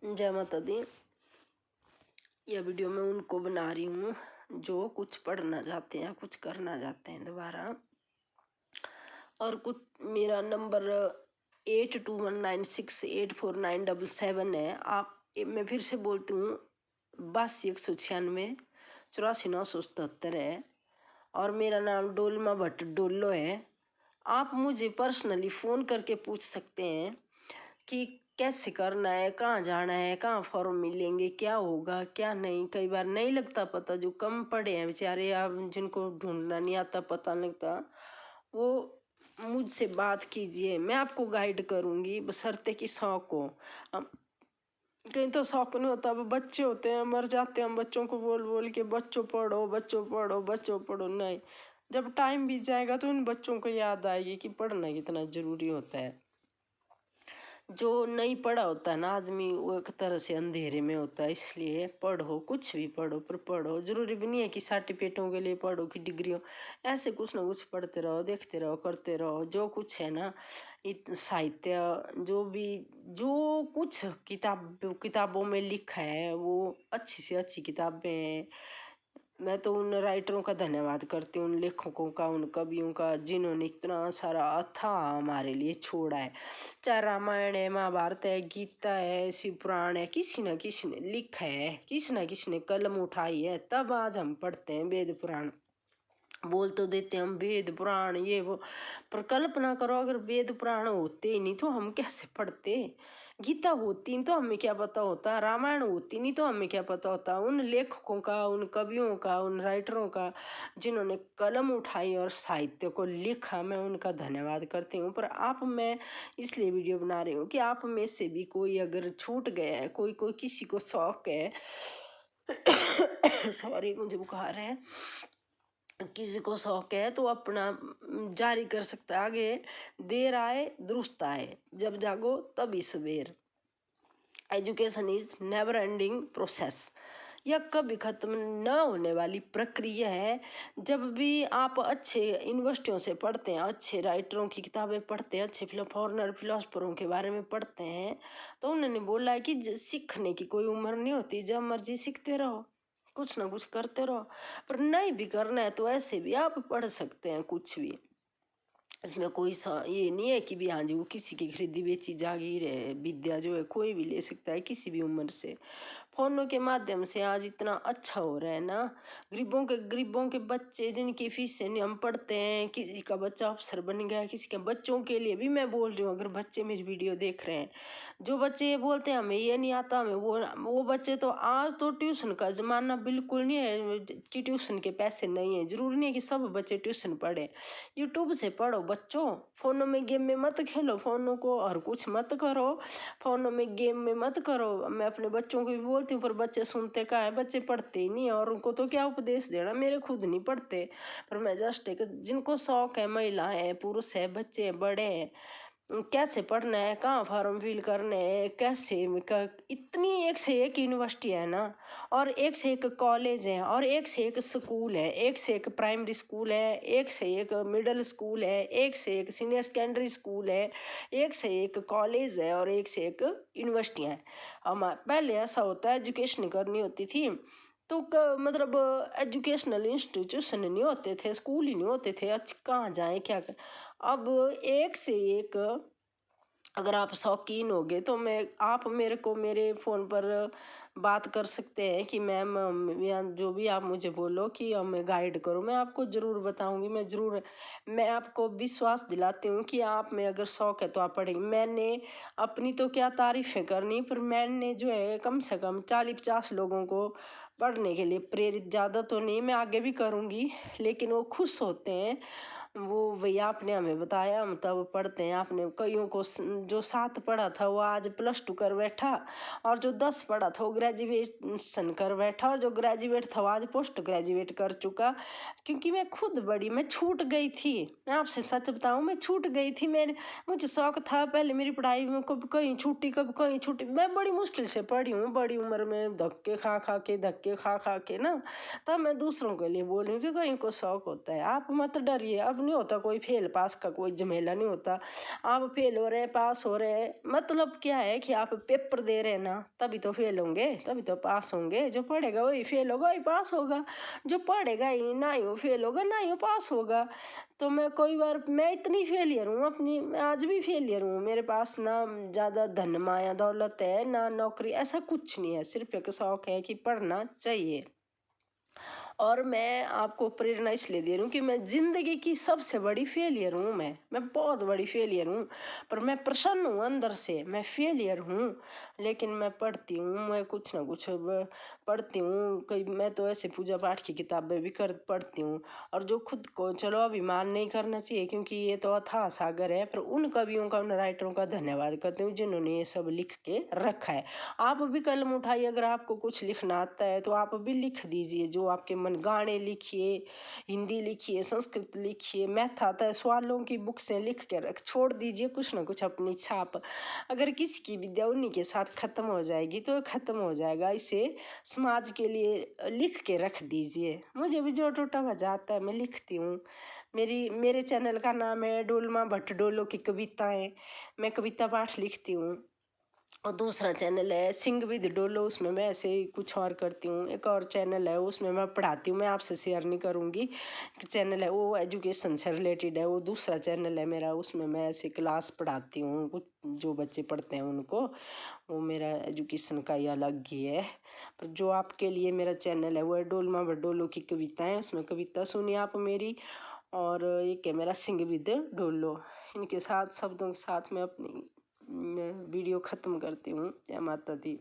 जय माता दी। यह वीडियो मैं उनको बना रही हूँ जो कुछ पढ़ना चाहते हैं, कुछ करना चाहते हैं दोबारा। और कुछ मेरा नंबर 8219684977 है। आप मैं फिर से बोलती हूँ 82-196 84-977 है। और मेरा नाम डोलमा भट्ट डोलो है। आप मुझे पर्सनली फ़ोन करके पूछ सकते हैं कि कैसे करना है, कहाँ जाना है, कहाँ फॉर्म मिलेंगे, क्या होगा क्या नहीं। कई बार नहीं लगता पता, जो कम पढ़े हैं बेचारे, आप जिनको ढूंढना नहीं आता, पता नहीं लगता, वो मुझसे बात कीजिए, मैं आपको गाइड करूँगी, बशर्ते कि शौक हो। कहीं तो शौक नहीं होता, वो बच्चे होते हैं, मर जाते हैं हम बच्चों को बोल बोल के, बच्चों पढ़ो बच्चों पढ़ो बच्चों पढ़ो। नहीं, जब टाइम बीत जाएगा तो उन बच्चों को याद आएगी कि पढ़ना कितना ज़रूरी होता है। जो नहीं पढ़ा होता है ना आदमी, वो एक तरह से अंधेरे में होता है। इसलिए पढ़ो, कुछ भी पढ़ो, पर पढ़ो। जरूरी भी नहीं है कि सर्टिफिकेटों के लिए पढ़ो कि डिग्रियों, ऐसे कुछ ना कुछ पढ़ते रहो, देखते रहो, करते रहो। जो कुछ है ना, साहित्य, जो कुछ किताबों में लिखा है वो अच्छी से अच्छी किताबें हैं। मैं तो उन राइटरों का धन्यवाद करती हूँ, उन लेखकों का, उन कवियों का, जिन्होंने इतना सारा अथाह हमारे लिए छोड़ा है। चाहे रामायण है, महाभारत है, गीता है, शिव पुराण है, किसी न किसी ने लिखा है, किसी न किसी ने कलम उठाई है, तब आज हम पढ़ते हैं वेद पुराण। बोल तो देते हम वेद पुराण ये वो, पर कल्पना करो अगर वेद पुराण होते ही नहीं तो हम कैसे पढ़ते। गीता होती नहीं तो हमें क्या पता होता, रामायण होती नहीं तो हमें क्या पता होता। उन लेखकों का, उन कवियों का, उन राइटरों का, जिन्होंने कलम उठाई और साहित्य को लिखा, मैं उनका धन्यवाद करती हूँ। पर मैं इसलिए वीडियो बना रही हूँ कि आप में से भी कोई अगर छूट गया है, कोई किसी को शौक है सॉरी मुझे बुखार है, किसी को शौक है तो अपना जारी कर सकता है आगे। देर आए दुरुस्त आए, जब जागो तभी सवेर। Education is never ending process, यह कभी खत्म न होने वाली प्रक्रिया है। जब भी आप अच्छे यूनिवर्सिटियों से पढ़ते हैं, अच्छे राइटरों की किताबें पढ़ते हैं, अच्छे फॉरेनर फिलोसफरों के बारे में पढ़ते हैं, तो उन्होंने बोला है कि सीखने की कोई उम्र नहीं होती, जब मर्जी सीखते रहो, कुछ ना कुछ करते रहो। पर नहीं भी करना है तो ऐसे भी आप पढ़ सकते हैं कुछ भी। इसमें कोई ये नहीं है कि भी हाँ जी वो किसी की खरीदी बेची जागीर है। विद्या जो है कोई भी ले सकता है किसी भी उम्र से। फोनों के माध्यम से आज इतना अच्छा हो रहा है ना, गरीबों के बच्चे जिनकी फीस नहीं, हम पढ़ते हैं, किसी का बच्चा अफसर बन गया, किसी के बच्चों के लिए भी मैं बोल रही हूँ, अगर बच्चे मेरी वीडियो देख रहे हैं, जो बच्चे ये बोलते हैं हमें ये नहीं आता, हमें वो बच्चे तो आज तो ट्यूशन का जमाना बिल्कुल नहीं है कि ट्यूशन के पैसे नहीं है। जरूरी नहीं है कि सब बच्चे ट्यूशन पढ़े, यूट्यूब से पढ़ो बच्चों। फोनों में गेम में मत खेलो, फोनों को और कुछ मत करो, फोनों में गेम में मत करो। मैं अपने बच्चों को भी बोलती हूँ, पर बच्चे सुनते कहाँ है, बच्चे पढ़ते ही नहीं, और उनको तो क्या उपदेश देना, मेरे खुद नहीं पढ़ते। पर मैं जस्ट एक, जिनको शौक है, महिला है, पुरुष है, बच्चे हैं, बड़े हैं, कैसे पढ़ना है, कहाँ फॉर्म फिल करने हैं, कैसे इतनी एक से एक यूनिवर्सिटी है ना, और एक से एक कॉलेज है, और एक से एक स्कूल है, एक से एक प्राइमरी स्कूल है, एक से एक मिडिल स्कूल है, एक से एक सीनियर सेकेंडरी स्कूल है, एक से एक कॉलेज है, और एक से एक यूनिवर्सिटियाँ हैं। पहले ऐसा होता है, एजुकेशन करनी होती थी तो मतलब एजुकेशनल इंस्टीट्यूशन नहीं होते थे, स्कूल ही नहीं होते थे, कहाँ जाएं क्या कर। अब एक से एक, अगर आप शौकीन होगे तो आप मेरे को मेरे फ़ोन पर बात कर सकते हैं कि मैम या जो भी आप मुझे बोलो कि हमें गाइड करो, मैं आपको ज़रूर बताऊंगी। मैं आपको विश्वास दिलाती हूँ कि आप में अगर शौक़ है तो आप पढ़ेंगे। मैंने अपनी तो क्या तारीफ़ें करनी, पर मैंने जो है कम से कम 40-50 लोगों को पढ़ने के लिए प्रेरित, ज़्यादा तो नहीं, मैं आगे भी करूँगी, लेकिन वो खुश होते हैं। वो भैया आपने हमें बताया, हम तब पढ़ते हैं। आपने कईयों को जो 7 पढ़ा था वो आज +2 कर बैठा, और जो 10 पढ़ा था वो ग्रेजुएशन कर बैठा, और जो ग्रेजुएट था वो आज पोस्ट ग्रेजुएट कर चुका। क्योंकि मैं खुद मैं छूट गई थी, मैं आपसे सच बताऊं, मैं छूट गई थी। मुझे शौक था पहले, मेरी पढ़ाई में कभी कहीं छूटी, कभी कहीं छूटी। मैं बड़ी मुश्किल से पढ़ी हूँ, बड़ी उम्र में धक्के खा के ना, तब मैं दूसरों के लिए बोल रही हूँ कि कहीं को शौक होता है। आप मत डरिए, अब तब नहीं होता कोई फेल पास का कोई झमेला नहीं होता। आप फेल हो रहे पास हो रहे, मतलब क्या है कि आप पेपर दे रहे हैं ना, तभी तो फेल होंगे, तभी तो पास होंगे। जो पढ़ेगा वही फेल होगा, वही पास होगा। जो पढ़ेगा ही ना ही वो फेल होगा, ना ही वो पास होगा। तो मैं कोई बार मैं इतनी फेलियर हूँ अपनी, मैं आज भी फेलियर हूँ। मेरे पास ना ज़्यादा धन माया दौलत है, ना नौकरी, ऐसा कुछ नहीं है। सिर्फ एक शौक है कि पढ़ना चाहिए। और मैं आपको प्रेरणा इसलिए दे रही हूँ कि मैं ज़िंदगी की सबसे बड़ी फेलियर हूँ। मैं बहुत बड़ी फेलियर हूँ, पर मैं प्रसन्न हूँ अंदर से। मैं फेलियर हूँ, लेकिन मैं पढ़ती हूँ, मैं कुछ ना कुछ पढ़ती हूँ। कई मैं तो ऐसे पूजा पाठ की किताबें भी पढ़ती हूँ। और जो खुद को चलो अभिमान नहीं करना चाहिए, क्योंकि ये तो अथाह सागर है, पर उन कवियों का, उन राइटरों का धन्यवाद करती हूँ जिन्होंने ये सब लिख के रखा है। आप भी कलम उठाइए, अगर आपको कुछ लिखना आता है तो आप भी लिख दीजिए जो आपके मन। गाने लिखिए, हिंदी लिखिए, संस्कृत लिखिए, मैथ आता है, सवालों की बुक से लिख के रख छोड़ दीजिए कुछ ना कुछ अपनी छाप। अगर किसी की विद्या उन्हीं के साथ खत्म हो जाएगी तो खत्म हो जाएगा, इसे समाज के लिए लिख के रख दीजिए। मुझे भी जो टोटा मजा आता है मैं लिखती हूँ। मेरे चैनल का नाम है डोलमा भट्ट डोलो की कविताएं। मैं कविता पाठ लिखती हूँ। और दूसरा चैनल है सिंग विद डोलो, उसमें मैं ऐसे ही कुछ और करती हूँ। एक और चैनल है उसमें मैं पढ़ाती हूँ, मैं आपसे शेयर नहीं करूँगी। चैनल है वो एजुकेशन से रिलेटेड है, वो दूसरा चैनल है मेरा, उसमें मैं ऐसे क्लास पढ़ाती हूँ। कुछ जो बच्चे पढ़ते हैं उनको, वो मेरा एजुकेशन का ही अलग ही है। पर जो आपके लिए मेरा चैनल है वो है डोलमा डोलो की कविताएं, उसमें कविता सुनिए आप मेरी। और एक है मेरा सिंग विद डोलो। इनके साथ शब्दों के साथ मैं अपनी वीडियो ख़त्म करती हूँ। जय माता दी।